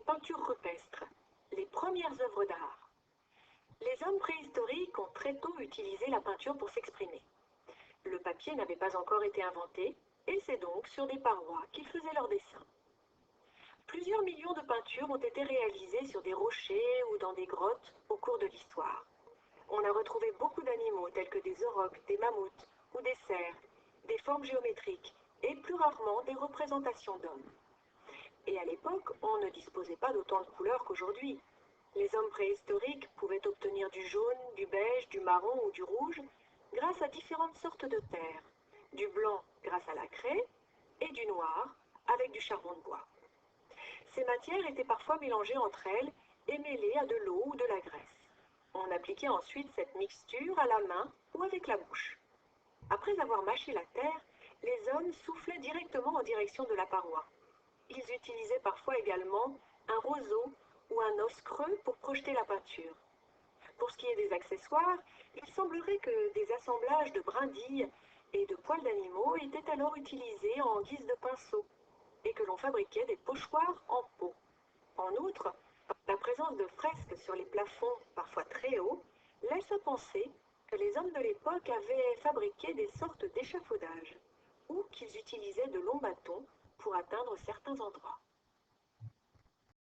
peintures rupestres, les premières œuvres d'art. Les hommes préhistoriques ont très tôt utilisé la peinture pour s'exprimer. Le papier n'avait pas encore été inventé, et c'est donc sur des parois qu'ils faisaient leurs dessins. Plusieurs millions de peintures ont été réalisées sur des rochers ou dans des grottes au cours de l'histoire. On a retrouvé beaucoup d'animaux tels que des aurochs, des mammouths ou des cerfs, des formes géométriques et plus rarement des représentations d'hommes. Et à l'époque, on ne disposait pas d'autant de couleurs qu'aujourd'hui. Les hommes préhistoriques pouvaient obtenir du jaune, du beige, du marron ou du rouge grâce à différentes sortes de terre, du blanc grâce à la craie et du noir avec du charbon de bois. Ces matières étaient parfois mélangées entre elles et mêlées à de l'eau ou de la graisse. On appliquait ensuite cette mixture à la main ou avec la bouche. Après avoir mâché la terre, les hommes soufflaient directement en direction de la paroi. Ils utilisaient parfois également un roseau ou un os creux pour projeter la peinture. Pour ce qui est des accessoires, il semblerait que des assemblages de brindilles et de poils d'animaux étaient alors utilisés en guise de pinceau et que l'on fabriquait des pochoirs en peau. En outre, la présence de fresques sur les plafonds, parfois très hauts, laisse à penser que les hommes de l'époque avaient fabriqué des sortes d'échafaudages ou qu'ils utilisaient de longs bâtons pour atteindre certains endroits.